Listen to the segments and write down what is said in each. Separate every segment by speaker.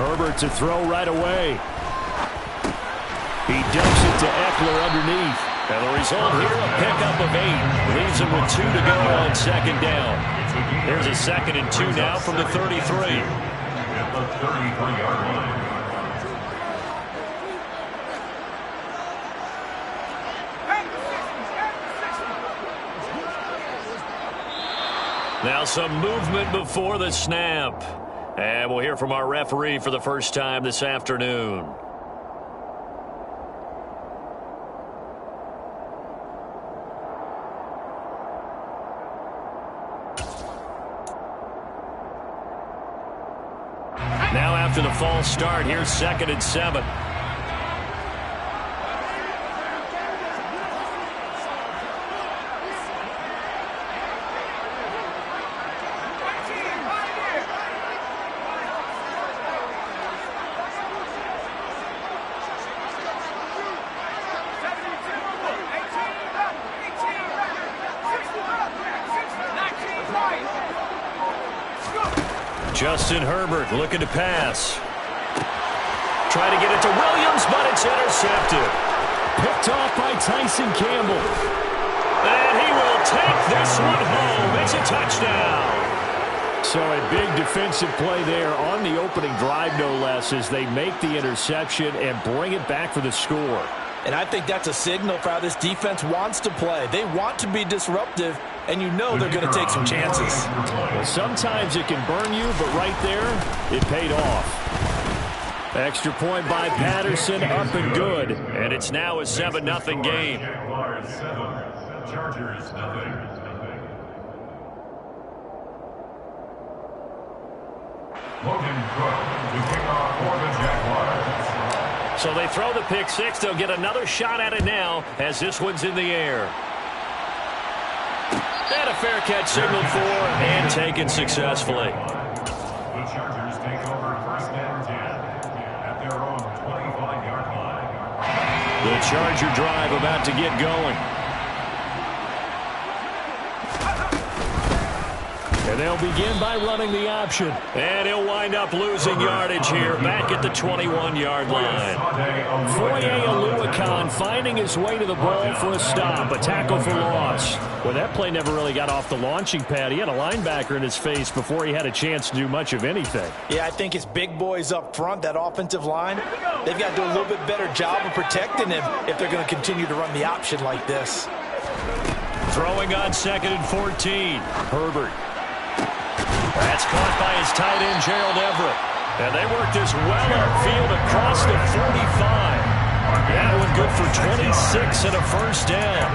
Speaker 1: Herbert to throw right away. He dumps it to Eckler underneath. And the result here, a pickup of 8. Leaves him with 2 to go on second down. Here's a 2nd and 2 now from the 33.
Speaker 2: At the 33-yard line.
Speaker 1: Now some movement before the snap. And we'll hear from our referee for the first time this afternoon. Now after the false start, here's 2nd and 7. Justin Herbert looking to pass. Try to get it to Williams, but it's intercepted. Picked off by Tyson Campbell. And he will take this one home. It's a touchdown. So a big defensive play there on the opening drive, no less, as they make the interception and bring it back for the score.
Speaker 3: And I think that's a signal for how this defense wants to play. They want to be disruptive, and you know they're going to take some chances.
Speaker 1: Well, sometimes it can burn you, but right there, it paid off. Extra point by Patterson, up and good. And it's now a 7-0 game.
Speaker 2: Jaguars 7, Chargers nothing. Logan Cook to kick off for the Jaguars.
Speaker 1: So they throw the pick six. They'll get another shot at it now as this one's in the air. And a fair catch signaled for and taken successfully.
Speaker 2: The Chargers take over 1st and 10 at their own 25-yard line.
Speaker 1: The Charger drive about to get going. And they'll begin by running the option. And he'll wind up losing yardage here back at the 21-yard line. Foye Oluwakan finding his way to the ball for a stop. A tackle for loss. Well, that play never really got off the launching pad. He had a linebacker in his face before he had a chance to do much of anything.
Speaker 3: Yeah, I think it's big boys up front, that offensive line. They've got to do a little bit better job of protecting him if they're going to continue to run the option like this.
Speaker 1: Throwing on 2nd and 14. Herbert. That's caught by his tight end, Gerald Everett. And they work this well upfield across the 45. That one good for 26 and a first down.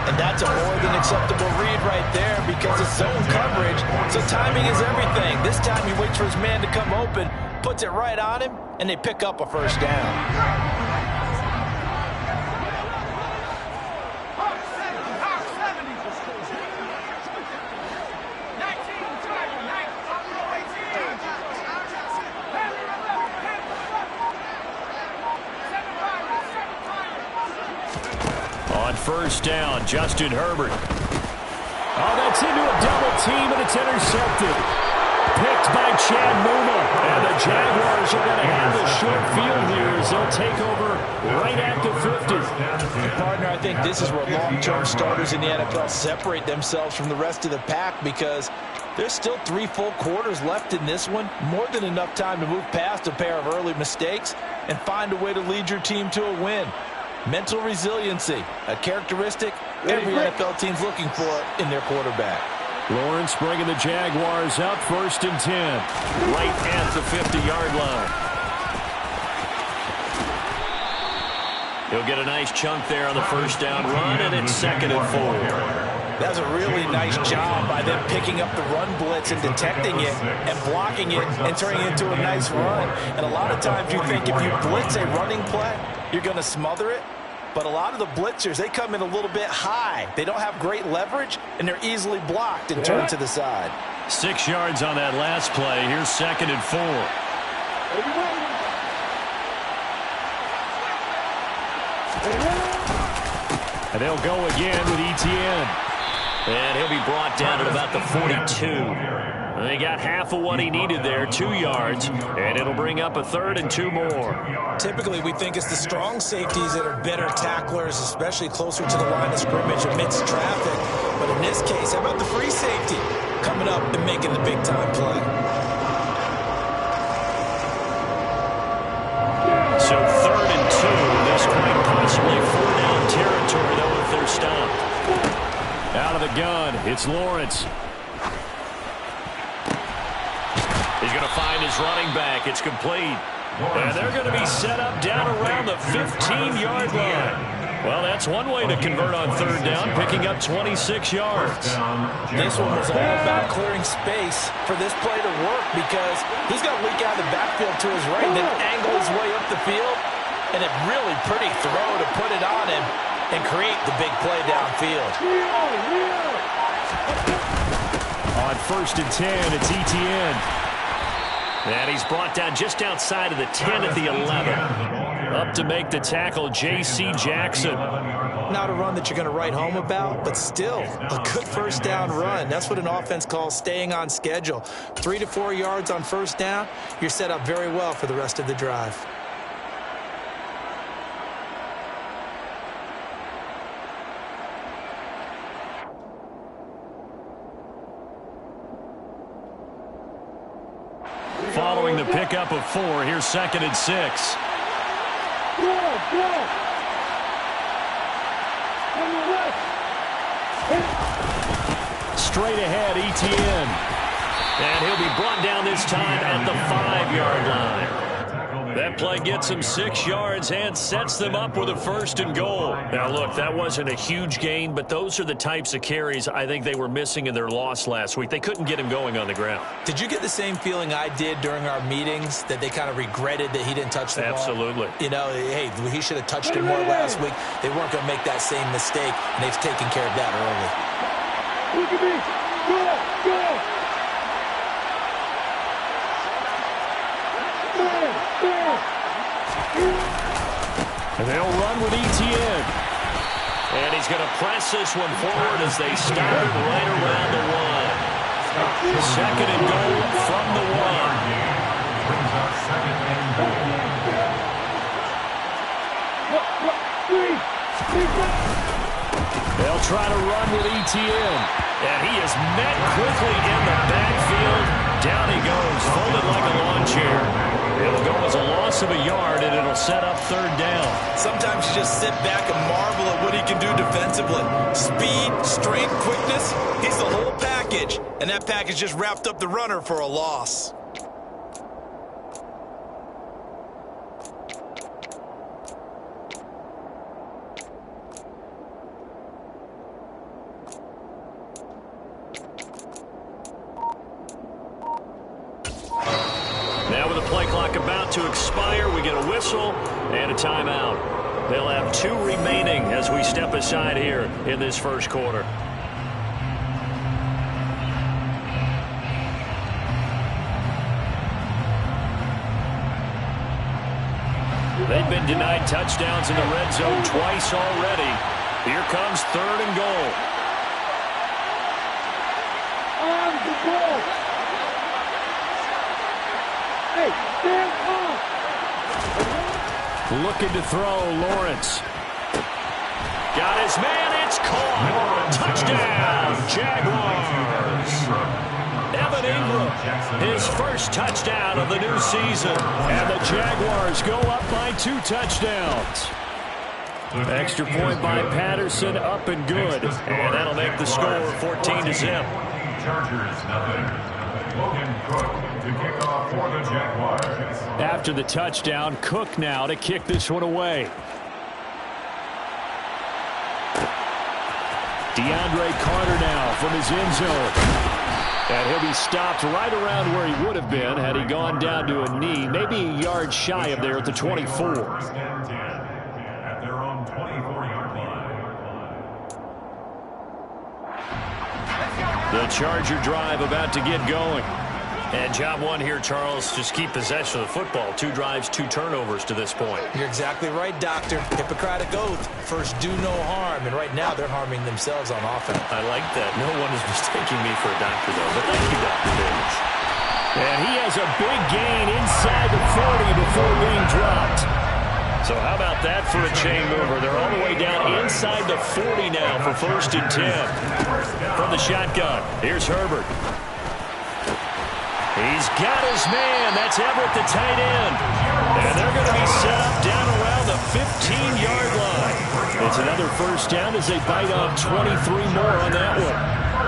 Speaker 3: And that's a more than acceptable read right there because it's zone coverage, so timing is everything. This time he waits for his man to come open, puts it right on him, and they pick up a first down.
Speaker 1: First down, Justin Herbert. Oh, that's into a double team, and it's intercepted. Picked by Chad Muma. And the Jaguars are going to have a short field here as they'll take over right at the 50.
Speaker 3: And partner, I think this is where long-term starters in the NFL separate themselves from the rest of the pack because there's still 3 full quarters left in this one. More than enough time to move past a pair of early mistakes and find a way to lead your team to a win. Mental resiliency, a characteristic every NFL team's looking for in their quarterback.
Speaker 1: Lawrence bringing the Jaguars up 1st and 10. Right at the 50-yard line. He'll get a nice chunk there on the first down run, and it's 2nd and 4.
Speaker 3: That's a really nice job by them picking up the run blitz and detecting it and blocking it and turning it into a nice run. And a lot of times you think if you blitz a running play, you're going to smother it. But a lot of the blitzers, they come in a little bit high. They don't have great leverage, and they're easily blocked and turned to the side.
Speaker 1: 6 yards on that last play. Here's 2nd and 4. And they'll go again with ETN. And he'll be brought down at about the 42. They got half of what he needed there, 2 yards, and it'll bring up a 3rd and 2 more.
Speaker 3: Typically, we think it's the strong safeties that are better tacklers, especially closer to the line of scrimmage amidst traffic. But in this case, how about the free safety coming up and making the big-time play?
Speaker 1: So 3rd and 2. This quite possibly 4-down territory, though, if they're stopped. Out of the gun, it's Lawrence. He's going to find his running back. It's complete. And they're going to be set up down around the 15-yard line. Well, that's one way to convert on 3rd down, picking up 26 yards.
Speaker 3: This one was all about clearing space for this play to work because he's going to leak out of the backfield to his right and then angle his way up the field. And a really pretty throw to put it on him and create the big play downfield.
Speaker 1: On 1st and 10, it's ETN. And he's brought down just outside of the 10 at the 11. Up to make the tackle, J.C. Jackson.
Speaker 3: Not a run that you're going to write home about, but still a good 1st down run. That's what an offense calls staying on schedule. 3 to 4 yards on 1st down, you're set up very well for the rest of the drive.
Speaker 1: Following the pickup of 4, here's 2nd and 6. Straight ahead, ETN. And he'll be brought down this time at the 5-yard line. That play gets him 6 yards and sets them up with a 1st and goal. Now, look, that wasn't a huge gain, but those are the types of carries I think they were missing in their loss last week. They couldn't get him going on the ground.
Speaker 3: Did you get the same feeling I did during our meetings, that they kind of regretted that he didn't touch the ball?
Speaker 1: Absolutely.
Speaker 3: You know, hey, he should have touched it more last week. They weren't going to make that same mistake, and they've taken care of that early.
Speaker 4: Look at me. Go.
Speaker 1: And they'll run with ETN. And he's going to press this one forward as they start right around the 1. 2nd and goal from the 1.
Speaker 2: Brings up 2nd and goal.
Speaker 1: They'll try to run with ETN. And he is met quickly in the backfield. Down he goes, folded like a lawn chair. It'll go as a loss of a yard, and it'll set up 3rd down.
Speaker 3: Sometimes you just sit back and marvel at what he can do defensively. Speed, strength, quickness, he's the whole package. And that package just wrapped up the runner for a loss.
Speaker 1: Now with the play clock about to expire, we get a whistle and a timeout. They'll have 2 remaining as we step aside here in this 1st quarter. They've been denied touchdowns in the red zone twice already. Here comes 3rd and goal.
Speaker 4: On the ball. Hey, stand up.
Speaker 1: Looking to throw, Lawrence. Got his man, it's caught. Touchdown, Jaguars. Evan Ingram, his 1st touchdown of the new season. And the Jaguars go up by 2 touchdowns. Extra point by Patterson, up and good. And that'll make the score 14-0.
Speaker 2: Chargers, nothing. Logan Cook to kick off for the Jaguars.
Speaker 1: After the touchdown, Cook now to kick this one away. DeAndre Carter now from his end zone. And he'll be stopped right around where he would have been had he gone down to a knee, maybe a yard shy of there at the 24.
Speaker 2: 1st and 10 at their own 24-yard line.
Speaker 1: The Charger drive about to get going. And job one here, Charles, just keep possession of the football. 2 drives, 2 turnovers to this point.
Speaker 3: You're exactly right, Doctor. Hippocratic oath. First, do no harm. And right now, they're harming themselves on offense.
Speaker 1: I like that. No one is mistaking me for a doctor, though. But thank you, Dr. Davis. And he has a big gain inside the 40 before being dropped. So how about that for a chain mover? They're all the way down inside the 40 now for 1st and 10. From the shotgun, here's Herbert. He's got his man. That's Everett, the tight end. And they're going to be set up down around the 15-yard line. It's another 1st down as they bite off 23 more on that one.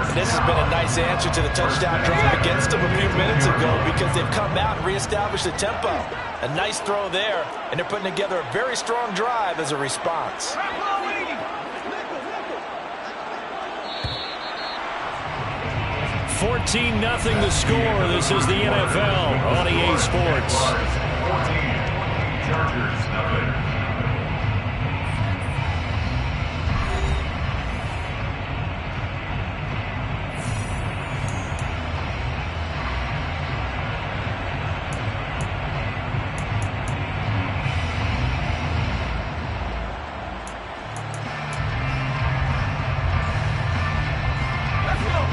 Speaker 3: And this has been a nice answer to the touchdown drive against them a few minutes ago because they've come out and reestablished the tempo. A nice throw there, and they're putting together a very strong drive as a response.
Speaker 1: 14-0 the score. This is the NFL on EA Sports.
Speaker 2: 14, Chargers, nothing.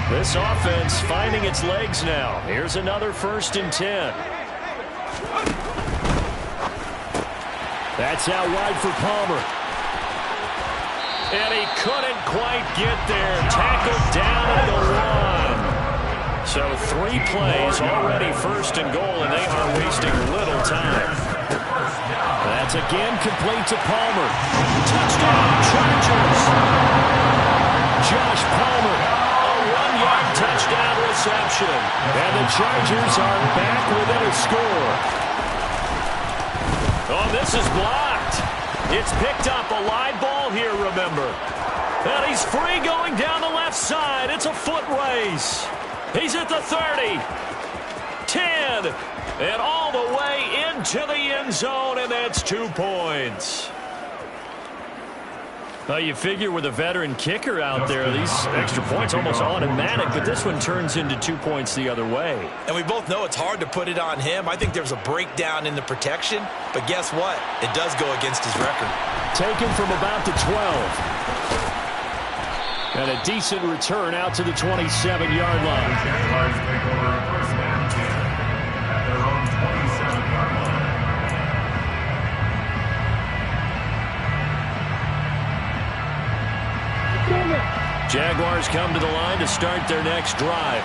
Speaker 1: This offense finding its legs now. Here's another 1st and 10. That's out wide for Palmer. And he couldn't quite get there. Tackled down at the 1. So 3 plays already 1st and goal, and they are wasting little time. That's again complete to Palmer. Touchdown, Chargers. Josh Palmer. Touchdown reception. And the Chargers are back within a score. Oh, this is blocked. It's picked up. A live ball here, remember. And he's free going down the left side. It's a foot race. He's at the 30. 10. And all the way into the end zone, and that's 2 points. Well, you figure with a veteran kicker out there, these extra points almost automatic, but this one turns into 2 points the other way.
Speaker 3: And we both know it's hard to put it on him. I think there's a breakdown in the protection, but guess what? It does go against his record.
Speaker 1: Taken from about the 12. And a decent return out to the 27-yard line.
Speaker 2: Jaguars take over 1st and 10 at their own 27-yard line.
Speaker 1: Jaguars come to the line to start their next drive.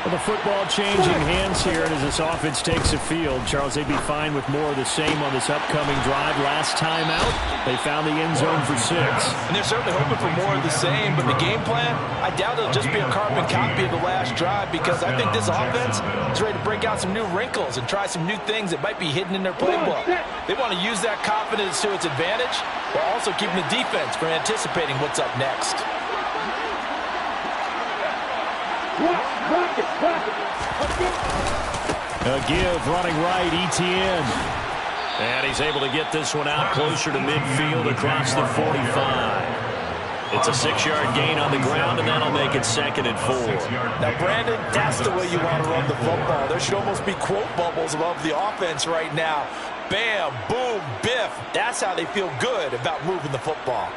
Speaker 1: Well, the football changing hands here, and as this offense takes the field, Charles, they'd be fine with more of the same on this upcoming drive. Last time out, they found the end zone for 6.
Speaker 3: And they're certainly hoping for more of the same, but the game plan, I doubt it'll just be a carbon copy of the last drive because I think this offense is ready to break out some new wrinkles and try some new things that might be hidden in their playbook. They want to use that confidence to its advantage while also keeping the defense from anticipating what's up next.
Speaker 1: A give running right, Etienne. And he's able to get this one out closer to midfield across the 45. It's a 6-yard gain on the ground, and that'll make it 2nd and 4.
Speaker 3: Now, Brandon, that's the way you want to run the football. There should almost be quote bubbles above the offense right now. Bam, boom, biff. That's how they feel good about moving the football.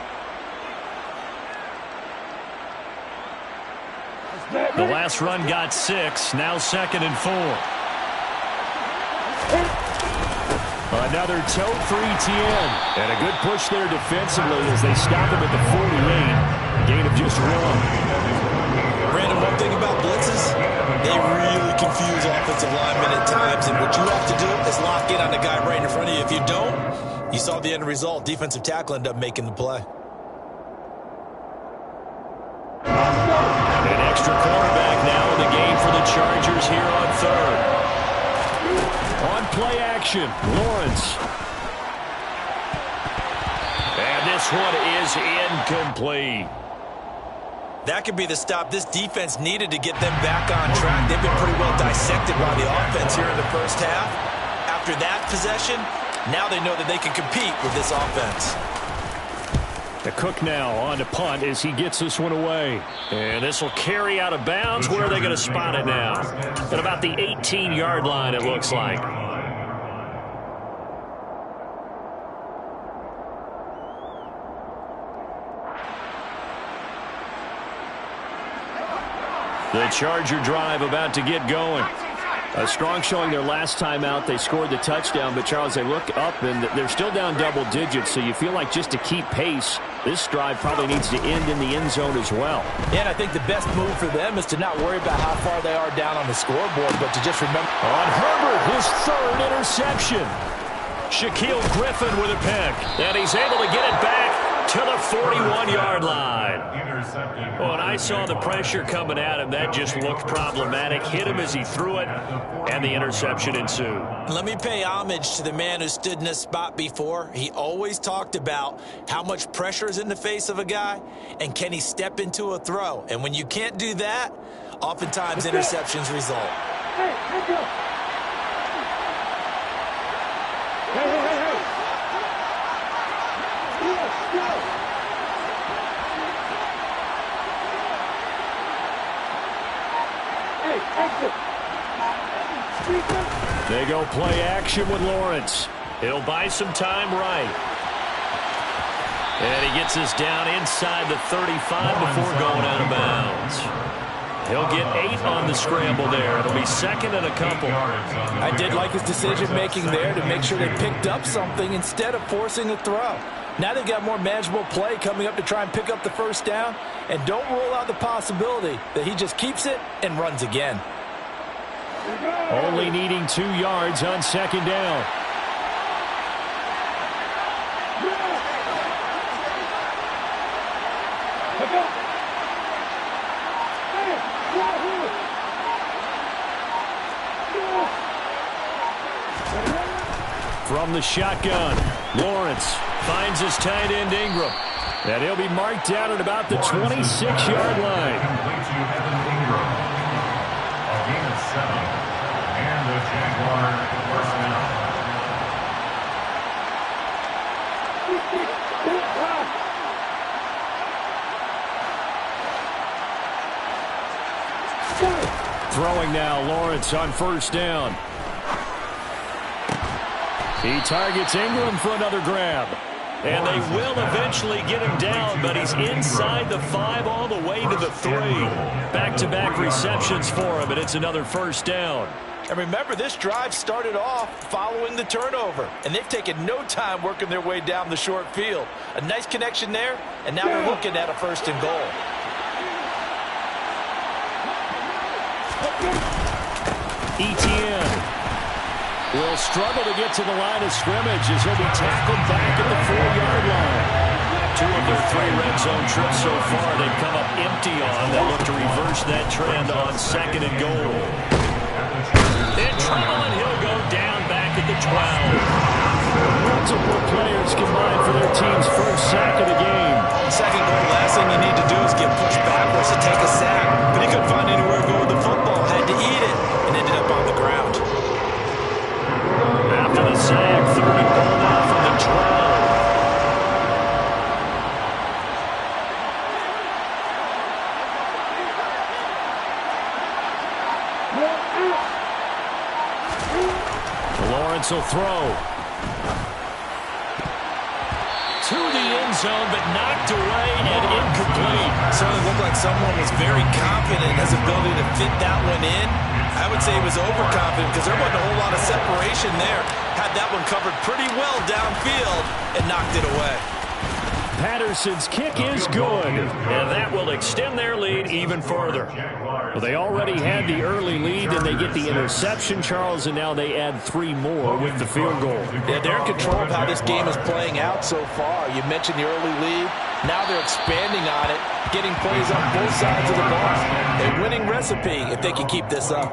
Speaker 1: The last run got 6, now 2nd and 4. Another toe for Etienne. And a good push there defensively as they stop him at the 48. Gain of just 1.
Speaker 3: Brandon, one thing about blitzes, they really confuse offensive linemen at times. And what you have to do is lock in on the guy right in front of you. If you don't, you saw the end result. Defensive tackle ended up making the play.
Speaker 1: An extra cornerback now in the game for the Chargers here on 3rd. On play action, Lawrence. And this one is incomplete.
Speaker 3: That could be the stop this defense needed to get them back on track. They've been pretty well dissected by the offense here in the first half. After that possession, now they know that they can compete with this offense.
Speaker 1: The Cook now on to punt as he gets this one away. And this will carry out of bounds. Where are they going to spot it now? At about the 18-yard line, it looks like. The Charger drive about to get going. A strong showing their last time out. They scored the touchdown, but, Charles, they look up, and they're still down double digits, so you feel like just to keep pace, this drive probably needs to end in the end zone as well.
Speaker 3: And I think the best move for them is to not worry about how far they are down on the scoreboard, but to just remember.
Speaker 1: On Herbert, his third interception. Shaquille Griffin with a pick, and he's able to get it back to the 41-yard line. When I saw the pressure coming at him, that just looked problematic. Hit him as he threw it, and the interception ensued.
Speaker 3: Let me pay homage to the man who stood in this spot before. He always talked about how much pressure is in the face of a guy, and can he step into a throw. And when you can't do that, oftentimes interceptions result.
Speaker 4: Hey, let's go. Hey. Let's go.
Speaker 1: They go play action with Lawrence. He'll buy some time right. And he gets this down inside the 35 before going out of bounds. He'll get 8 on the scramble there. It'll be second and a couple.
Speaker 3: I did like his decision-making there to make sure they picked up something instead of forcing a throw. Now they've got more manageable play coming up to try and pick up the first down. And don't rule out the possibility that he just keeps it and runs again.
Speaker 1: Only needing 2 yards on second down. From the shotgun, Lawrence finds his tight end Ingram. And he'll be marked down at about the 26-yard line.
Speaker 2: And the Jaguar first down.
Speaker 1: Throwing now, Lawrence on first down. He targets Ingram for another grab. And they will eventually get him down, but he's inside the 5 all the way to the 3. Back-to-back receptions for him, and it's another first down.
Speaker 3: And remember, this drive started off following the turnover, and they've taken no time working their way down the short field. A nice connection there, and now they're looking at a first and goal.
Speaker 1: ETN will struggle to get to the line of scrimmage as he'll be tackled back at the 4-yard line. 2 of their 3 red zone trips so far they've come up empty on. They look to reverse that trend on second and goal. In trouble, and he'll go down back at the 12. Multiple players combined for their team's first sack of the game.
Speaker 3: Second goal, last thing you need to do is get pushed backwards to take a sack. But he couldn't find anywhere to go with the football. Had to eat it and ended up on the ground.
Speaker 1: After the sack, third and goal now from the 12. Lawrence will throw. To the end zone, but knocked away and incomplete.
Speaker 3: Certainly looked like someone was very confident in his ability to fit that one in. I would say he was overconfident because there wasn't a whole lot of separation there. Had that one covered pretty well downfield and knocked it away.
Speaker 1: Patterson's kick is good, and that will extend their lead even further. Well, they already had the early lead, and they get the interception, Charles, and now they add 3 more with the field goal.
Speaker 3: Yeah, they're in control of how this game is playing out so far. You mentioned the early lead. Now they're expanding on it, getting plays on both sides of the ball. A winning recipe if they can keep this up.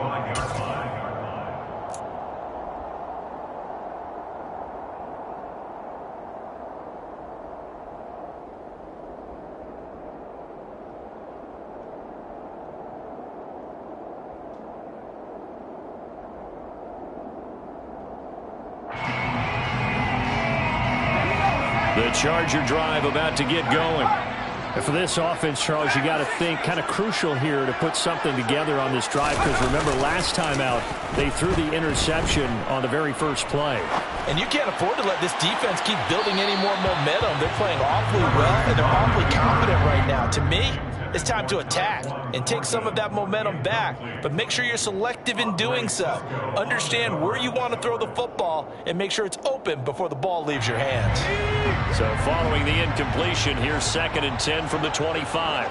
Speaker 1: The The Charger drive about to get going.
Speaker 5: And for this offense, Charles, you got to think kind of crucial here to put something together on this drive, because remember last time out they threw the interception on the very first play.
Speaker 3: And you can't afford to let this defense keep building any more momentum. They're playing awfully well, and they're awfully confident right now. To me, it's time to attack and take some of that momentum back, but make sure you're selective in doing so. Understand where you want to throw the football and make sure it's open before the ball leaves your hands.
Speaker 1: So following the incompletion, here's 2nd and 10 from the 25.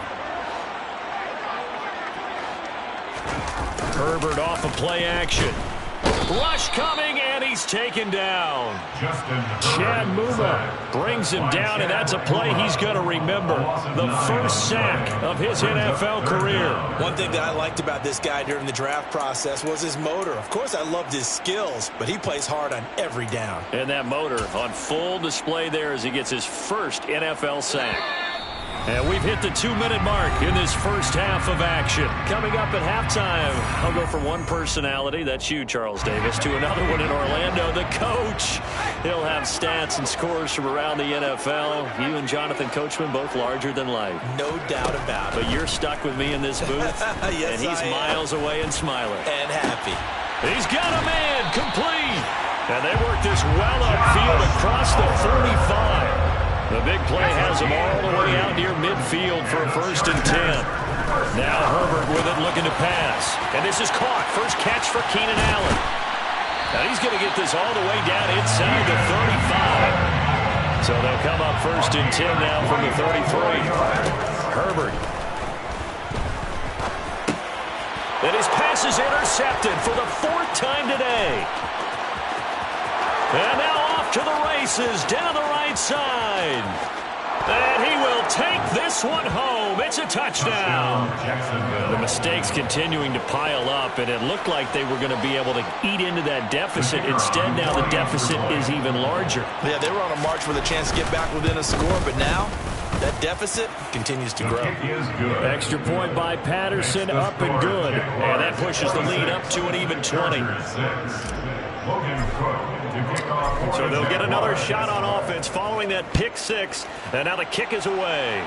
Speaker 1: Herbert off of play action. Rush coming, and he's taken down. Chad Muma brings him down, and that's a play he's going to remember. The first sack of his NFL career.
Speaker 3: One thing that I liked about this guy during the draft process was his motor. Of course, I loved his skills, but he plays hard on every down.
Speaker 1: And that motor on full display there as he gets his first NFL sack. And we've hit the 2-minute mark in this first half of action. Coming up at halftime, I'll go from one personality, that's you, Charles Davis, to another one in Orlando, the coach. He'll have stats and scores from around the NFL. You and Jonathan Coachman both larger than life.
Speaker 3: No doubt about it.
Speaker 1: But you're stuck with me in this booth,
Speaker 3: yes,
Speaker 1: and he's miles away and smiling.
Speaker 3: And happy.
Speaker 1: He's got a man, complete. And they work this well upfield across the 45. The big play has him all the way out near midfield for a 1st and 10. Now Herbert with it, looking to pass. And this is caught. First catch for Keenan Allen. Now he's going to get this all the way down inside the 35. So they'll come up 1st and 10 now from the 33. Herbert. And his pass is intercepted for the 4th time today. And now off to the races down the right side. And he will take this one home. It's a touchdown. The mistakes continuing to pile up, and it looked like they were going to be able to eat into that deficit. Instead, now the deficit is even larger.
Speaker 3: Yeah, they were on a march with a chance to get back within a score, but now that deficit continues to grow.
Speaker 1: Extra point by Patterson, up and good. And that pushes the lead up to an even 20. So they'll get another shot on offense following that pick 6. And now the kick is away.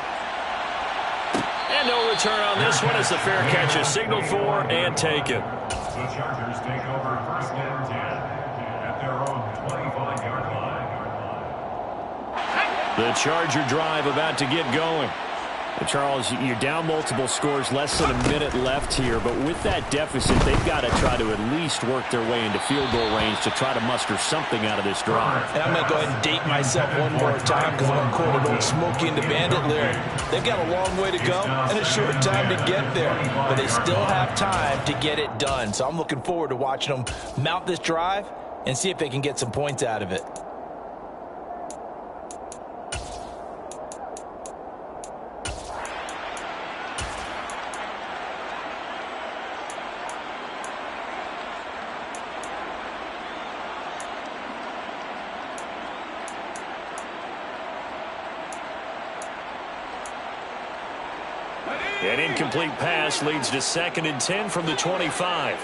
Speaker 1: And no return on this one as the fair catch is signaled for and taken.
Speaker 2: The Chargers take over 1st and 10 at their own 25-yard line.
Speaker 1: The Charger drive about to get going.
Speaker 5: Charles, you're down multiple scores, less than a minute left here, but with that deficit, they've got to try to at least work their way into field goal range to try to muster something out of this drive.
Speaker 3: And I'm going to go ahead and date myself one more time because I'm going to quote an old Smokey and the Bandit lyric. They've got a long way to go and a short time to get there, but they still have time to get it done. So I'm looking forward to watching them mount this drive and see if they can get some points out of it.
Speaker 1: An incomplete pass leads to 2nd and 10 from the 25.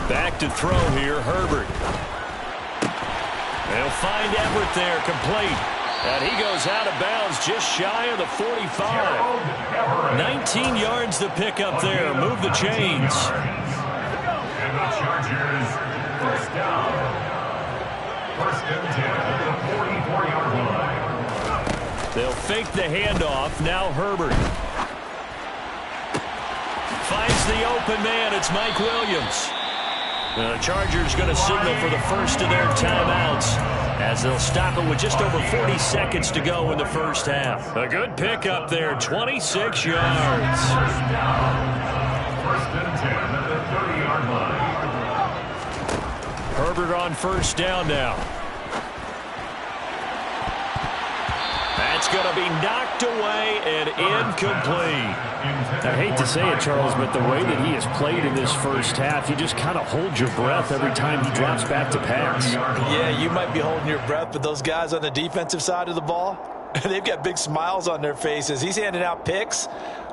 Speaker 1: Back to throw here, Herbert. They'll find Everett there, complete. And he goes out of bounds just shy of the 45. 19 yards to pick up there. Move the chains.
Speaker 2: And the Chargers, 1st down. 1st and 10 at the 44-yard line.
Speaker 1: They'll fake the handoff. Now Herbert finds the open man. It's Mike Williams. The Chargers going to signal for the first of their timeouts as they'll stop it with just over 40 seconds to go in the first half. A good pick up there, 26 yards.
Speaker 2: 1st and 10 at the 30-yard line.
Speaker 1: Herbert on 1st down now. That's going to be knocked away and incomplete.
Speaker 5: I hate to say it, Charles, but the way that he has played in this first half, you just kind of hold your breath every time he drops back to pass.
Speaker 3: Yeah, you might be holding your breath, but those guys on the defensive side of the ball, they've got big smiles on their faces. He's handing out picks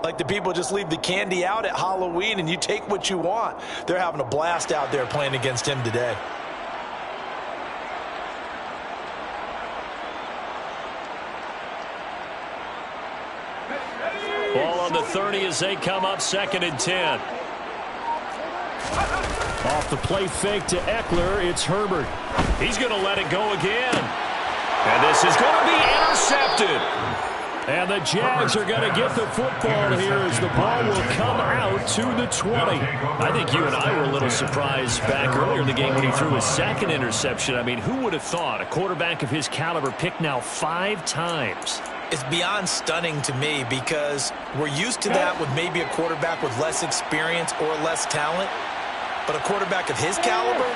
Speaker 3: like the people just leave the candy out at Halloween and you take what you want. They're having a blast out there playing against him today.
Speaker 1: on the 30 as they come up 2nd and 10.
Speaker 5: Off the play fake to Eckler, it's Herbert.
Speaker 1: He's going to let it go again. And this is going to be intercepted.
Speaker 5: And the Jags are going to get the football here as the ball will come out to the 20.
Speaker 1: I think you and I were a little surprised back earlier in the game when he threw his 2nd interception. I mean, who would have thought a quarterback of his caliber picked now 5 times?
Speaker 3: It's beyond stunning to me because we're used to that with maybe a quarterback with less experience or less talent. But a quarterback of his caliber,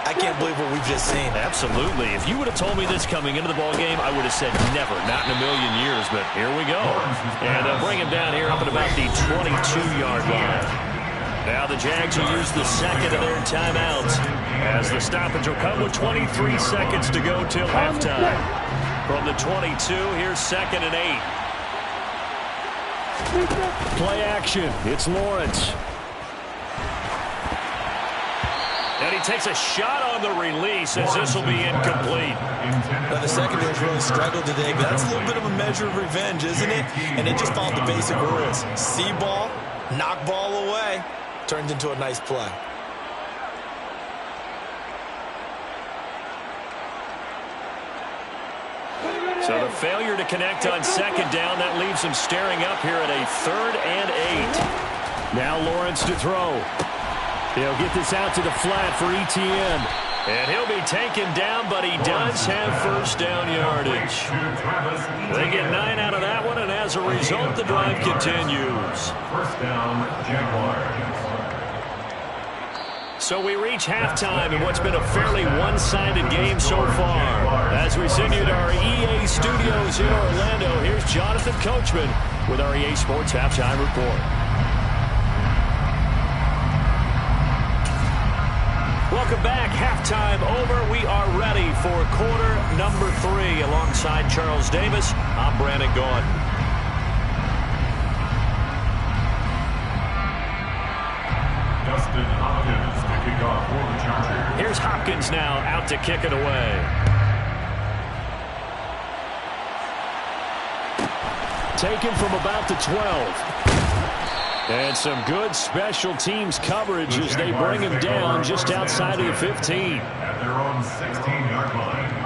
Speaker 3: I can't believe what we've just seen.
Speaker 1: Absolutely. If you would have told me this coming into the ball game, I would have said never, not in a million years. But here we go. And bring him down here up at about the 22-yard line. Now the Jags will use the 2nd of their timeouts as the stoppage will come with 23 seconds to go till halftime. From the 22, here's 2nd and 8.
Speaker 5: Play action. It's Lawrence.
Speaker 1: And he takes a shot on the release as this will be incomplete.
Speaker 3: Now, the secondary's really struggled today, but that's a little bit of a measure of revenge, isn't it? And they just followed the basic rules. See ball, knock ball away, turned into a nice play.
Speaker 1: So the failure to connect on 2nd down, that leaves him staring up here at a 3rd and 8.
Speaker 5: Now Lawrence to throw. He'll get this out to the flat for ETN.
Speaker 1: And he'll be taken down, but he does have 1st down yardage. They get 9 out of that one, and as a result, the drive continues.
Speaker 2: 1st down, Jaguars.
Speaker 1: So we reach halftime in what's been a fairly one-sided game so far. As we send you to our EA studios in Orlando, here's Jonathan Coachman with our EA Sports Halftime Report. Welcome back. Halftime over. We are ready for quarter number 3. Alongside Charles Davis, I'm Brandon Gaudin.
Speaker 2: Dustin Hopkins to kick off for the Chargers.
Speaker 1: Here's Hopkins now out to kick it away.
Speaker 5: Taken from about the 12. And some good special teams coverage as they bring him down just outside of the 15.
Speaker 2: At their own 16-yard line.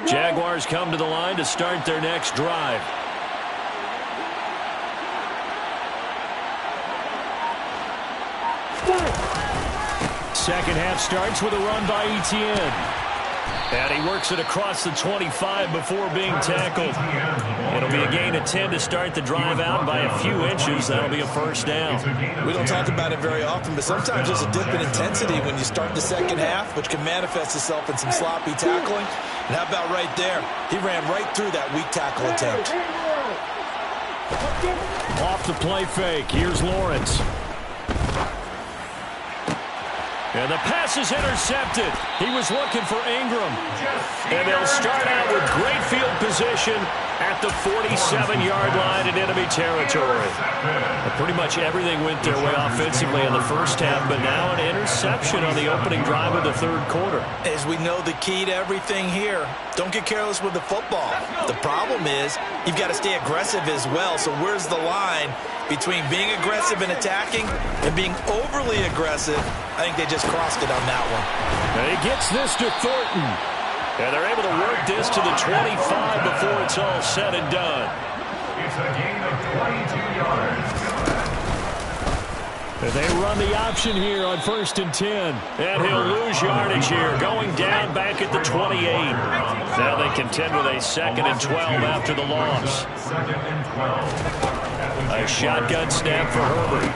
Speaker 1: Jaguars come to the line to start their next drive.
Speaker 5: Second half starts with a run by ETN.
Speaker 1: And he works it across the 25 before being tackled. It'll be a gain of 10 to start the drive out by a few inches. That'll be a 1st down.
Speaker 3: We don't talk about it very often, but sometimes there's a dip in intensity when you start the second half, which can manifest itself in some sloppy tackling. And how about right there? He ran right through that weak tackle attempt.
Speaker 5: Off the play fake. Here's Lawrence.
Speaker 1: And the pass is intercepted. He was looking for Ingram. And they'll start out with great field position at the 47-yard line in enemy territory. Pretty much everything went their way offensively in the first half, but now an interception on the opening drive of the 3rd quarter.
Speaker 3: As we know, the key to everything here, don't get careless with the football. The problem is you've got to stay aggressive as well. So where's the line between being aggressive and attacking and being overly aggressive? I think they just crossed it on that one.
Speaker 5: And he gets this to Thornton.
Speaker 1: And they're able to work this to the 25 before it's all said and done.
Speaker 2: It's a gain of 22 yards.
Speaker 5: And they run the option here on 1st and 10.
Speaker 1: And he'll lose yardage here, going down back at the 28. Now they contend with a 2nd and 12 after the loss.
Speaker 2: 2nd and 12.
Speaker 1: A shotgun snap for Herbert.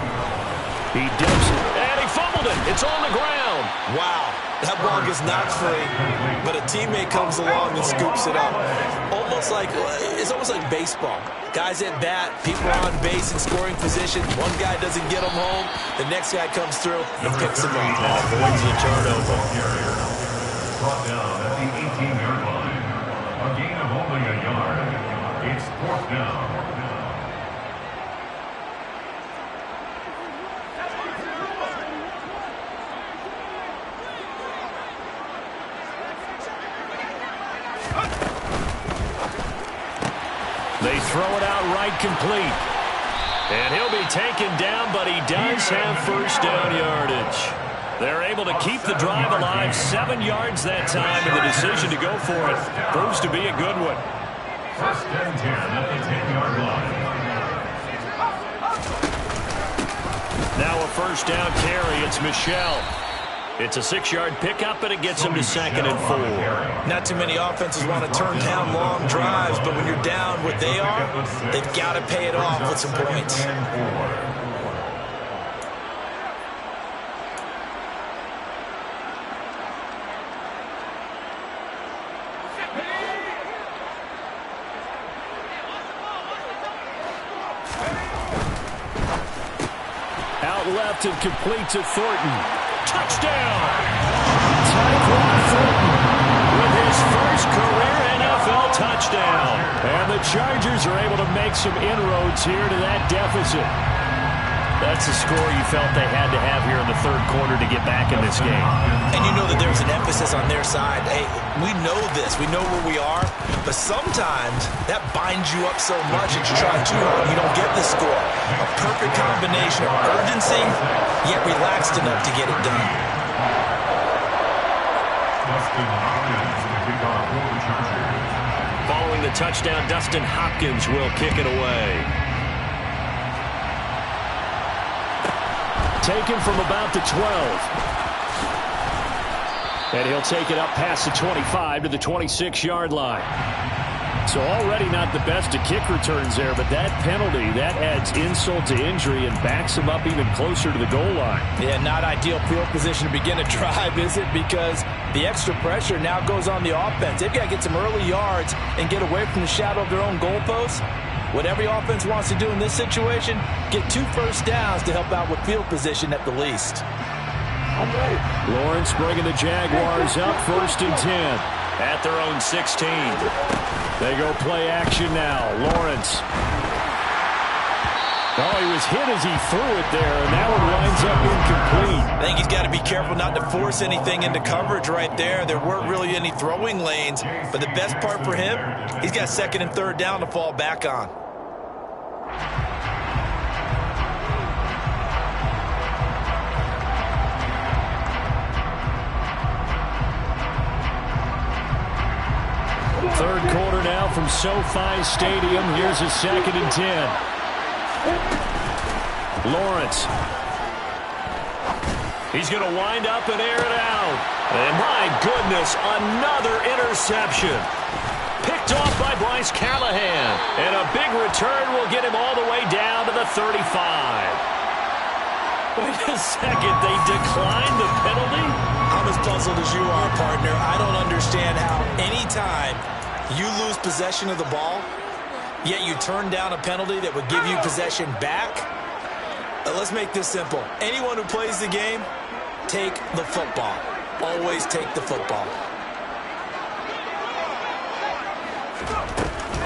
Speaker 1: He dips it, and he fumbled it. It's on the ground.
Speaker 3: Wow, that ball gets knocked free, but a teammate comes along and scoops it up. Almost almost like baseball. Guys at bat, people are on base in scoring position. One guy doesn't get them home. The next guy comes through and picks them up.
Speaker 1: And avoids the turnover.
Speaker 2: Brought down at the 18-yard line. A gain of only a yard. It's 4th down.
Speaker 1: They throw it out right complete. And he'll be taken down, but he does have first down yardage. They're able to keep the drive alive, 7 yards that time, and the decision to go for it proves to be a good one.
Speaker 2: 1st and 10 at the 10-yard line.
Speaker 1: Now a first down carry. It's Michel. It's a 6-yard pickup, and it gets him to 2nd and 4.
Speaker 3: Not too many offenses want to turn down long drives, but when you're down what they are, they've got to pay it off with some points.
Speaker 1: Out left and complete to Thornton. Touchdown! Tyquan Thornton with his first career NFL touchdown. And the Chargers are able to make some inroads here to that deficit. That's the score you felt they had to have here in the 3rd quarter to get back in this game.
Speaker 3: And you know that there's an emphasis on their side. Hey, we know this. We know where we are. But sometimes that binds you up so much that you try too hard and you don't get the score. A perfect combination of urgency, yet relaxed enough to get it done.
Speaker 1: Following the touchdown, Dustin Hopkins will kick it away. Taken from about the 12. And he'll take it up past the 25 to the 26-yard line. So already not the best of kick returns there, but that penalty, that adds insult to injury and backs him up even closer to the goal line.
Speaker 3: Yeah, not ideal field position to begin a drive, is it? Because the extra pressure now goes on the offense. They've got to get some early yards and get away from the shadow of their own goalposts. What every offense wants to do in this situation, get 2 first downs to help out with field position at the least.
Speaker 1: Lawrence bringing the Jaguars up 1st and 10 at their own 16. They go play action now. Lawrence. Oh, he was hit as he threw it there, and that one winds up incomplete.
Speaker 3: I think he's got to be careful not to force anything into coverage right there. There weren't really any throwing lanes, but the best part for him, he's got 2nd and 3rd down to fall back on.
Speaker 1: Third quarter now from SoFi Stadium. Here's a 2nd and 10. Lawrence. He's going to wind up and air it out. And my goodness, another interception. Picked off by Bryce Callahan. And a big return will get him all the way down to the 35. Wait a second, they declined the penalty?
Speaker 3: I'm as puzzled as you are, partner. I don't understand how any time you lose possession of the ball, yet you turn down a penalty that would give you possession back. Let's make this simple. Anyone who plays the game, take the football. Always take the football.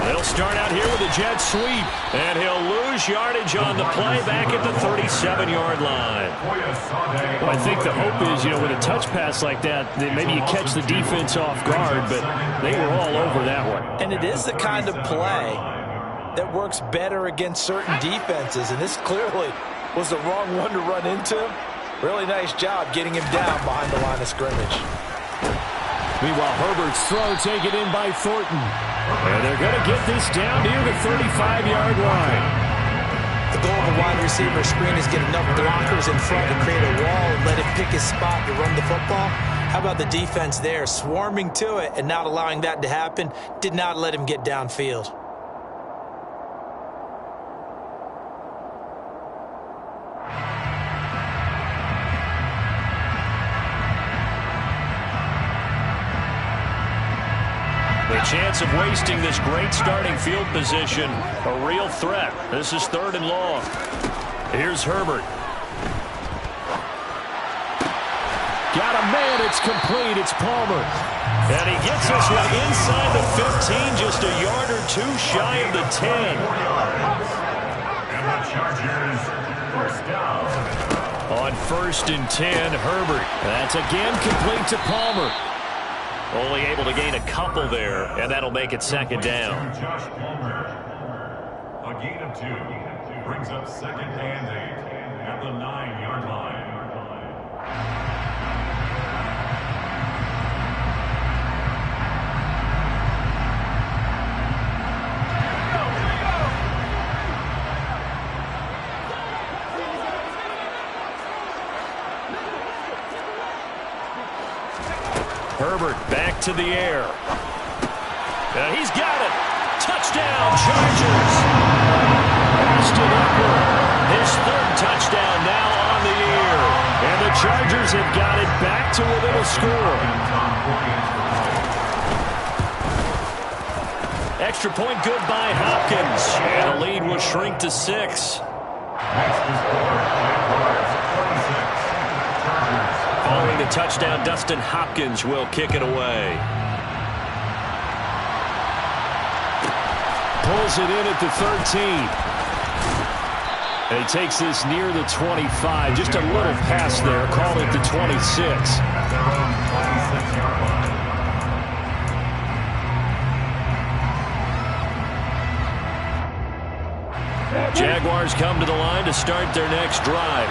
Speaker 1: They'll start out here with a jet sweep, and he'll lose yardage on the play back at the 37-yard line. Well, I think the hope is, with a touch pass like that maybe you catch the defense off guard, but they were all over that one.
Speaker 3: And it is the kind of play that works better against certain defenses, and this clearly was the wrong one to run into. Really nice job getting him down behind the line of scrimmage.
Speaker 1: Meanwhile, Herbert's throw taken in by Thornton. And they're going to get this down near the 35-yard line.
Speaker 3: The goal of a wide receiver screen is get enough blockers in front to create a wall and let him pick his spot to run the football. How about the defense there, swarming to it and not allowing that to happen? Did not let him get downfield.
Speaker 1: The A chance of wasting this great starting field position. A real threat. This is 3rd and long. Here's Herbert.
Speaker 5: Got a man. It's complete. It's Palmer.
Speaker 1: And he gets this one inside the 15, just a yard or two shy of the 10.
Speaker 2: And the Chargers, first down.
Speaker 1: On 1st and 10, Herbert.
Speaker 5: That's again complete to Palmer.
Speaker 1: Only able to gain a couple there, and that'll make it 2nd down.
Speaker 2: Josh Palmer. A gain of 2 brings up 2nd and 8 at the 9-yard line.
Speaker 1: Herbert back to the air. He's got it. Touchdown, Chargers. Austin Eckler, his 3rd touchdown now on the year. And the Chargers have got it back to within a score. Extra point good by Hopkins. And the lead will shrink to 6.
Speaker 2: Next is Jaguars, 46. Chargers.
Speaker 1: Following the touchdown, Dustin Hopkins will kick it away.
Speaker 5: Pulls it in at the 13. And he takes this near the 25. Just a little pass there. Call it the 26.
Speaker 2: At their own 26-yard line.
Speaker 1: Jaguars come to the line to start their next drive.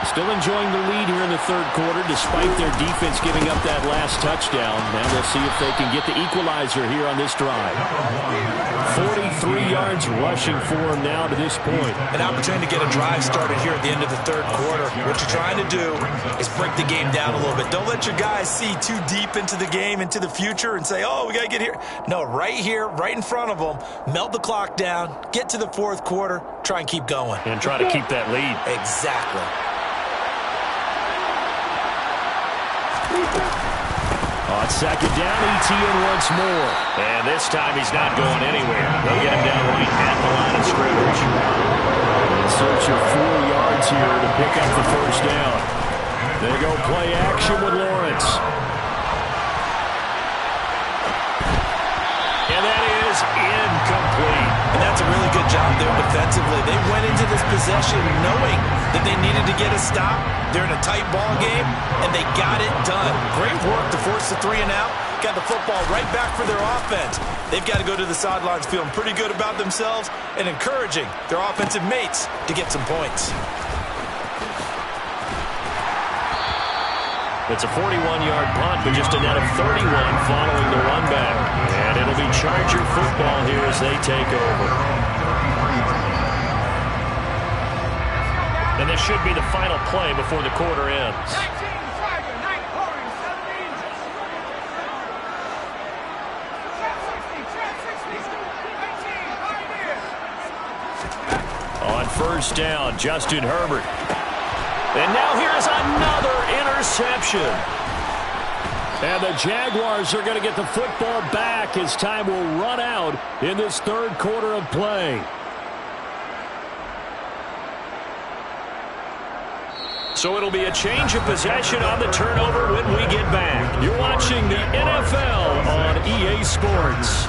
Speaker 1: Still enjoying the lead here in the 3rd quarter despite their defense giving up that last touchdown. Now we'll see if they can get the equalizer here on this drive. 43 yards rushing for him now to this point.
Speaker 3: An opportunity to get a drive started here at the end of the 3rd quarter. What you're trying to do is break the game down a little bit. Don't let your guys see too deep into the game, into the future, and say, oh, we got to get here. No, right here, right in front of them, melt the clock down, get to the 4th quarter, try and keep going.
Speaker 1: And try to keep that lead.
Speaker 3: Exactly.
Speaker 5: On 2nd down, ETN once more.
Speaker 1: And this time he's not going anywhere. They'll get him down right at the line of scrimmage.
Speaker 5: In search of 4 yards here to pick up the 1st down. They go play action with Lawrence.
Speaker 1: And that is incomplete.
Speaker 3: And that's a really good job there defensively. They went into this possession knowing that they needed to get a stop. They're in a tight ball game, and they got it done. Great work to force the 3 and out. Got the football right back for their offense. They've got to go to the sidelines feeling pretty good about themselves and encouraging their offensive mates to get some points.
Speaker 1: It's a 41-yard punt, but just a net of 31 following the run back. And it'll be Charger football here as they take over. And this should be the final play before the quarter ends. On 1st down, Justin Herbert. And now here's another interception.
Speaker 5: And the Jaguars are going to get the football back as time will run out in this 3rd quarter of play.
Speaker 1: So it'll be a change of possession on the turnover when we get back. You're watching the NFL on EA Sports.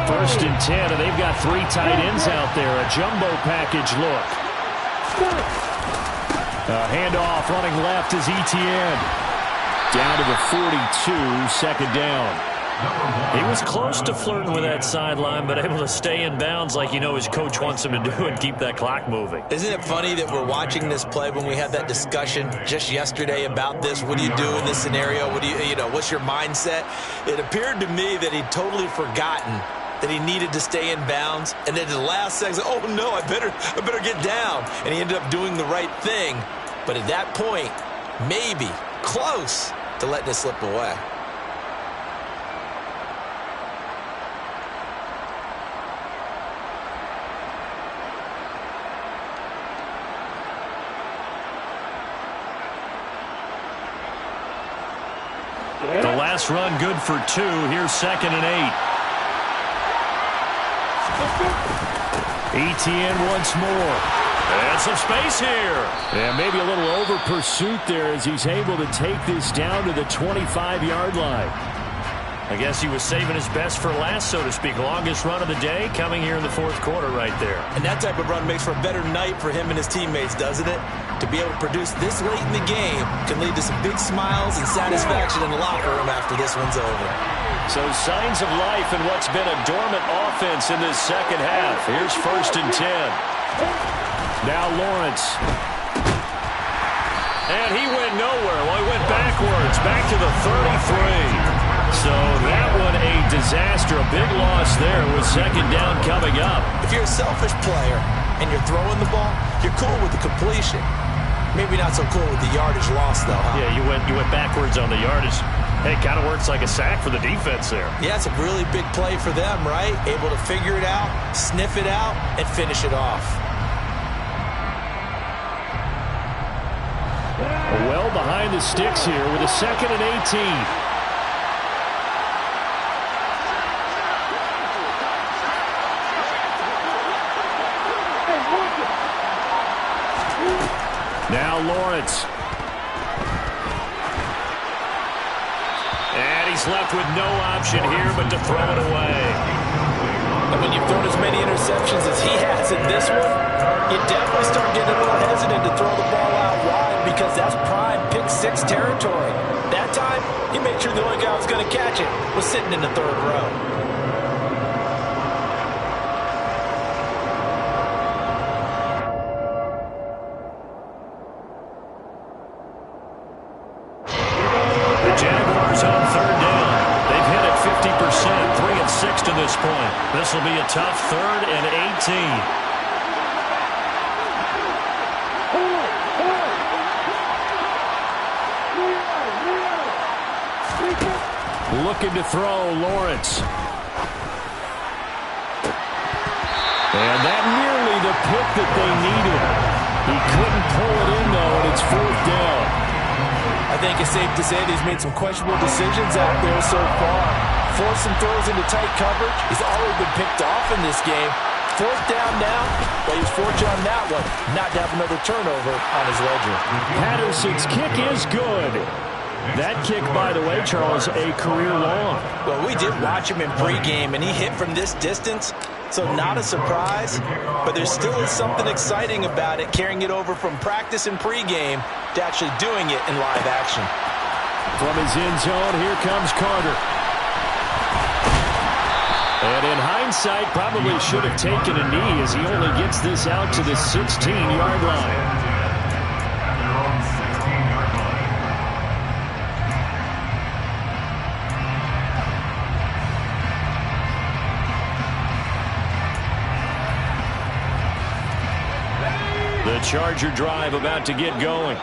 Speaker 5: First and 10, and they've got 3 tight ends out there. A jumbo package look. A handoff running left is ETN. Down to the 42, 2nd down.
Speaker 1: He was close to flirting with that sideline, but able to stay in bounds like you know his coach wants him to do and keep that clock moving.
Speaker 3: Isn't it funny that we're watching this play when we had that discussion just yesterday about this? What do you do in this scenario? What do you know, what's your mindset? It appeared to me that he'd totally forgotten that he needed to stay in bounds, and then at the last second, oh no, I better get down. And he ended up doing the right thing. But at that point, maybe close to letting it slip away.
Speaker 1: The last run good for 2. Here's 2nd and 8. ETN once more. And some space here. And maybe a little over pursuit there as he's able to take this down to the 25-yard line. I guess he was saving his best for last, so to speak. Longest run of the day coming here in the 4th quarter right there.
Speaker 3: And that type of run makes for a better night for him and his teammates, doesn't it? To be able to produce this late in the game can lead to some big smiles and satisfaction in the locker room after this one's over.
Speaker 1: So signs of life in what's been a dormant offense in this second half. Here's 1st and 10. Now Lawrence. And he went nowhere. Well, he went backwards, back to the 33. So that one a disaster. A big loss there with 2nd down coming up.
Speaker 3: If you're a selfish player and you're throwing the ball, you're cool with the completion. Maybe not so cool with the yardage loss, though, huh?
Speaker 1: Yeah, you went backwards on the yardage. Hey, kind of works like a sack for the defense there.
Speaker 3: Yeah, it's a really big play for them, right? Able to figure it out, sniff it out, and finish it off.
Speaker 1: Well behind the sticks here with a 2nd and 18. Now Lawrence. And he's left with no option here but to throw it away.
Speaker 3: And when you've thrown as many interceptions as he has in this one, you definitely start getting a little hesitant to throw the ball out wide because that's prime pick 6 territory. That time, he made sure the only guy who was going to catch it was sitting in the 3rd row.
Speaker 1: This will be a tough 3rd and 18. Looking to throw, Lawrence. And that nearly the pick that they needed. He couldn't pull it in, though, and it's 4th down.
Speaker 3: I think it's safe to say that he's made some questionable decisions out there so far. Forced some throws into tight coverage. He's already been picked off in this game. 4th down now, but he was fortunate on that one not to have another turnover on his ledger.
Speaker 1: Patterson's kick is good. That kick, by the way, Charles, a career long.
Speaker 3: Well, we did watch him in pregame, and he hit from this distance, so not a surprise. But there still is something exciting about it, carrying it over from practice and pregame to actually doing it in live action.
Speaker 1: From his end zone, here comes Carter. And in hindsight, probably should have taken a knee as he only gets this out to the 16-yard line. The Charger drive about to get going.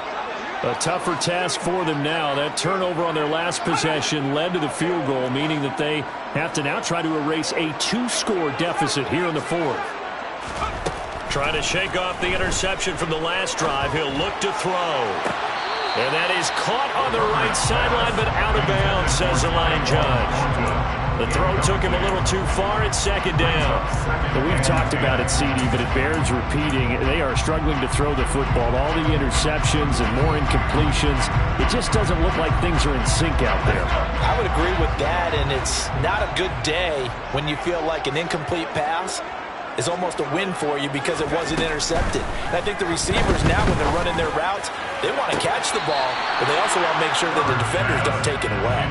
Speaker 1: A tougher task for them now. That turnover on their last possession led to the field goal, meaning that they have to now try to erase a 2-score deficit here in the 4th. Trying to shake off the interception from the last drive. He'll look to throw. And that is caught on the right sideline, but out of bounds, says the line judge. The throw took him a little too far at 2nd down. But we've talked about it, CD, but it bears repeating. They are struggling to throw the football. All the interceptions and more incompletions. It just doesn't look like things are in sync out there.
Speaker 3: I would agree with that, and it's not a good day when you feel like an incomplete pass is almost a win for you because it wasn't intercepted. And I think the receivers now, when they're running their routes, they want to catch the ball, but they also want to make sure that the defenders don't take it away.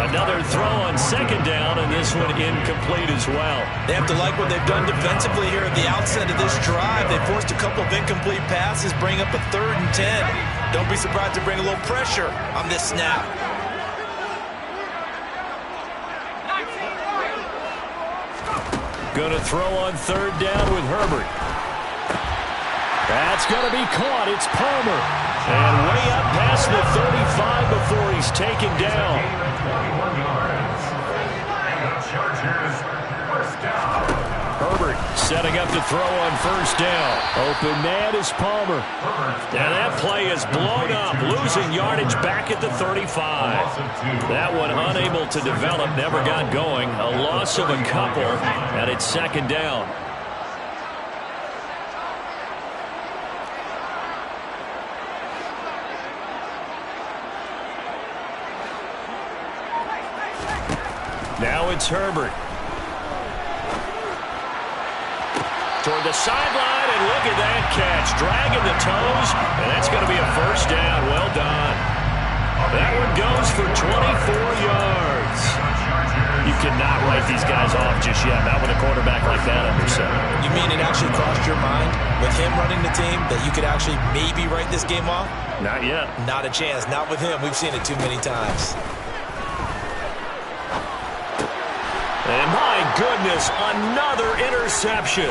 Speaker 1: Another throw on 2nd down, and this one incomplete as well.
Speaker 3: They have to like what they've done defensively here at the outset of this drive. They forced a couple of incomplete passes, bring up a 3rd and 10. Don't be surprised to bring a little pressure on this snap.
Speaker 1: Going to throw on third down with Herbert. That's going to be caught. It's Palmer. And way up past the 35 before he's taken down.
Speaker 2: 21 yards. And the Chargers first down.
Speaker 1: Herbert setting up to throw on first down. Open man is Palmer. And that play is blown up, losing yardage back at the 35. That one unable to develop, never got going. A loss of a couple, and it's second down. Now it's Herbert. Toward the sideline, and look at that catch. Dragging the toes, and that's going to be a first down. Well done. That one goes for 24 yards. You cannot write these guys off just yet. Not with a quarterback like that under center.
Speaker 3: You mean it actually crossed your mind with him running the team that you could actually maybe write this game off?
Speaker 1: Not yet.
Speaker 3: Not a chance. Not with him. We've seen it too many times.
Speaker 1: And my goodness, another interception.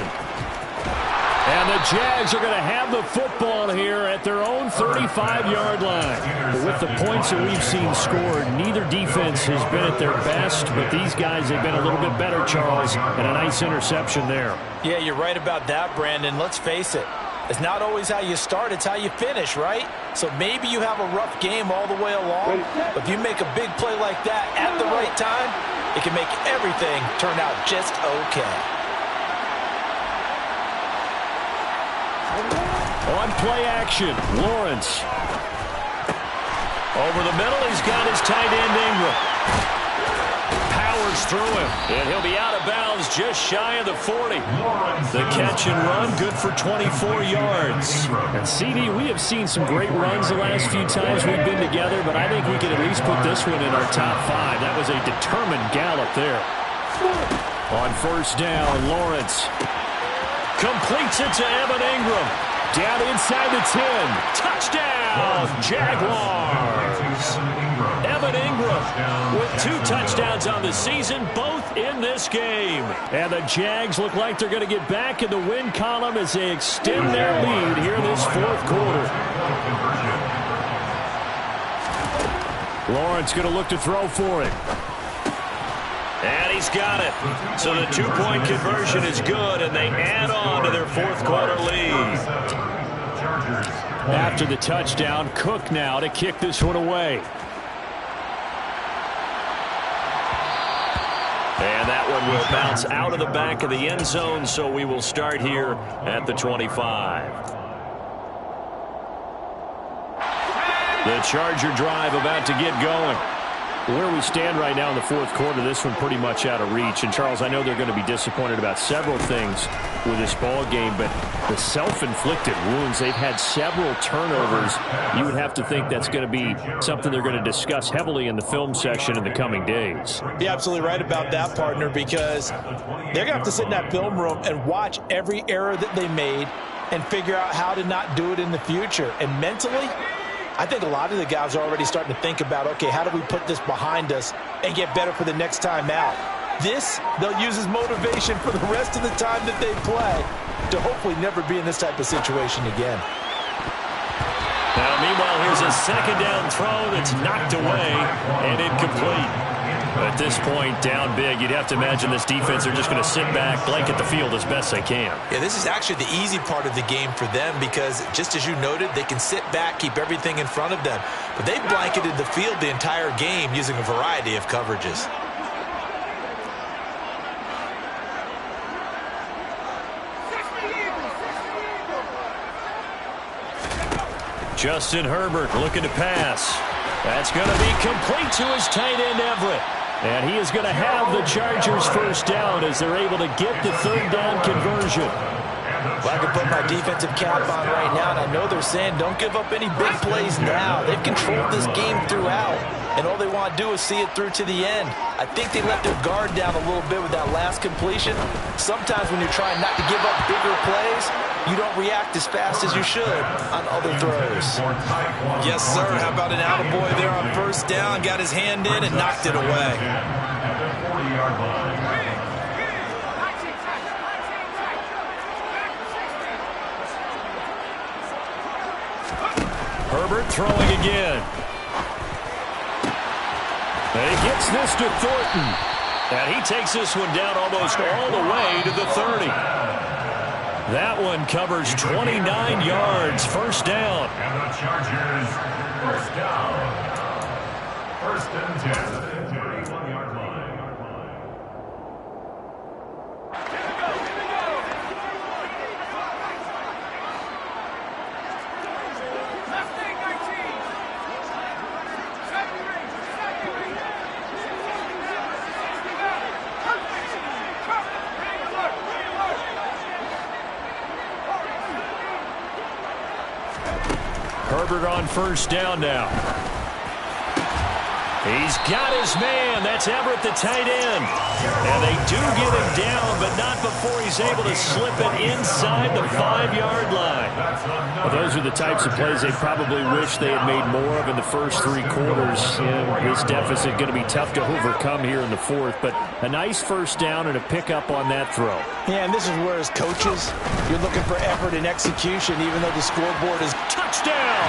Speaker 1: And the Jags are going to have the football here at their own 35-yard line. But with the points that we've seen scored, neither defense has been at their best, but these guys have been a little bit better, Charles, and a nice interception there.
Speaker 3: Yeah, you're right about that, Brandon. Let's face it. It's not always how you start, it's how you finish, right? So maybe you have a rough game all the way along, but if you make a big play like that at the right time, it can make everything turn out just okay.
Speaker 1: On play action, Lawrence. Over the middle, he's got his tight end Ingram. Powers through him, and he'll be out of bounds just shy of the 40. The catch and run, good for 24 yards.
Speaker 5: And CD, we have seen some great runs the last few times we've been together, but I think we can at least put this one in our top 5. That was a determined gallop there. On first down, Lawrence completes it to Evan Ingram. Down inside the 10. Touchdown, Jaguars. Evan Ingram with 2 touchdowns on the season, both in this game. And the Jags look like they're going to get back in the win column as they extend their lead here in this fourth quarter. Lawrence going to look to throw for it.
Speaker 1: And he's got it. So the 2-point conversion is good, and they add on to their fourth quarter lead.
Speaker 5: After the touchdown, Cook now to kick this one away.
Speaker 1: And that one will bounce out of the back of the end zone, so we will start here at the 25. The Charger drive about to get going.
Speaker 5: Where we stand right now in the fourth quarter, this one pretty much out of reach. And, Charles, I know they're going to be disappointed about several things with this ball game, but the self-inflicted wounds, they've had several turnovers. You would have to think that's going to be something they're going to discuss heavily in the film session in the coming days.
Speaker 3: You're absolutely right about that, partner, because they're going to have to sit in that film room and watch every error that they made and figure out how to not do it in the future. And mentally, I think a lot of the guys are already starting to think about, okay, how do we put this behind us and get better for the next time out? This, they'll use as motivation for the rest of the time that they play to hopefully never be in this type of situation again.
Speaker 1: Now, meanwhile, here's a second down throw that's knocked away and incomplete. At this point, down big, you'd have to imagine this defense are just going to sit back, blanket the field as best they can.
Speaker 3: Yeah, this is actually the easy part of the game for them because, just as you noted, they can sit back, keep everything in front of them. But they blanketed the field the entire game using a variety of coverages.
Speaker 1: Justin Herbert looking to pass. That's going to be complete to his tight end, Everett.
Speaker 5: And he is going to have the Chargers first down as they're able to get the third down conversion.
Speaker 3: Well, I can put my defensive cap on right now, and I know they're saying don't give up any big plays now. They've controlled this game throughout, and all they want to do is see it through to the end. I think they let their guard down a little bit with that last completion. Sometimes when you're trying not to give up bigger plays, you don't react as fast as you should on other throws. Yes, sir. How about an attaboy there on first down? Got his hand in and knocked it away.
Speaker 5: Herbert throwing again. And he gets this to Thornton. And he takes this one down almost all the way to the 30. That one covers 29 yards. First down.
Speaker 2: And the Chargers, first down. First and 10, 31-yard line.
Speaker 5: Herbert on first down now. He's got his man. That's Everett, the tight end. And they do get him down, but not before he's able to slip it inside the 5-yard line. Well, those are the types of plays they probably wish they had made more of in the first 3 quarters. And this deficit going to be tough to overcome here in the 4th. But a nice first down and a pickup on that throw.
Speaker 3: Yeah, and this is where, as coaches, you're looking for effort and execution, even though the scoreboard is
Speaker 5: touchdown.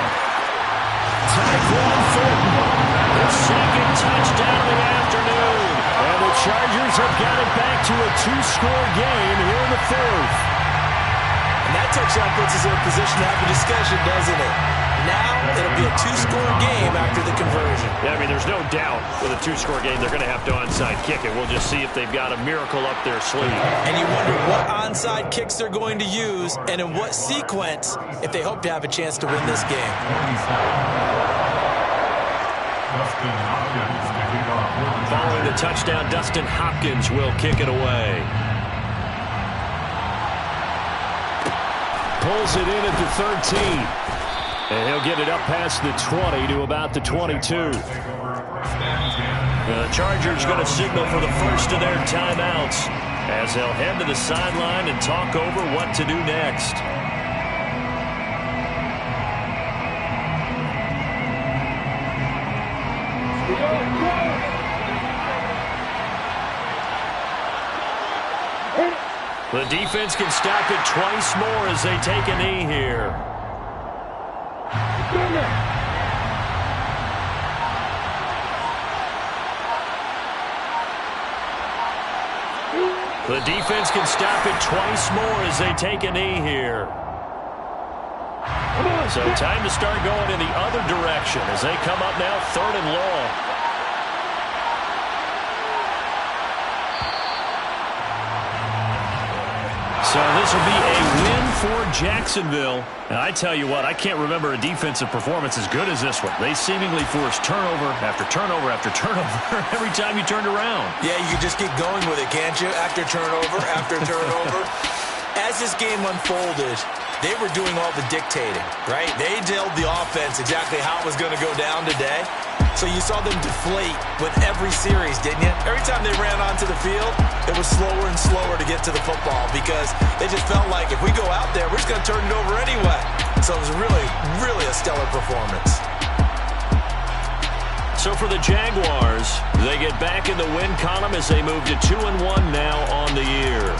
Speaker 5: Tyquan Thornton. The second touchdown of the afternoon. And the Chargers have got it back to a 2-score game here in the 4th.
Speaker 3: And that touchdown puts us in a position to have a discussion, doesn't it? Now it'll be a 2-score game after the conversion.
Speaker 5: Yeah, I mean, there's no doubt with a 2-score game they're going to have to onside kick it. We'll just see if they've got a miracle up their sleeve.
Speaker 3: And you wonder what onside kicks they're going to use and in what sequence if they hope to have a chance to win this game.
Speaker 5: Following the touchdown, Dustin Hopkins will kick it away. Pulls it in at the 13. And he'll get it up past the 20 to about the 22. The Chargers going to signal for the first of their timeouts as they'll head to the sideline and talk over what to do next. The defense can stop it twice more as they take a knee here. The defense can stop it twice more as they take a knee here. So time to start going in the other direction as they come up now 3rd and long. So this will be a win for Jacksonville. And I tell you what, I can't remember a defensive performance as good as this one. They seemingly forced turnover after turnover after turnover every time you turned around.
Speaker 3: Yeah, you can just keep going with it, can't you? After turnover, after turnover. As this game unfolded, they were doing all the dictating, right? They told the offense exactly how it was going to go down today. So you saw them deflate with every series, didn't you? Every time they ran onto the field, it was slower and slower to get to the football because they just felt like if we go out there, we're just going to turn it over anyway. So it was really, really a stellar performance.
Speaker 5: So for the Jaguars, they get back in the win column as they move to 2-1 now on the year.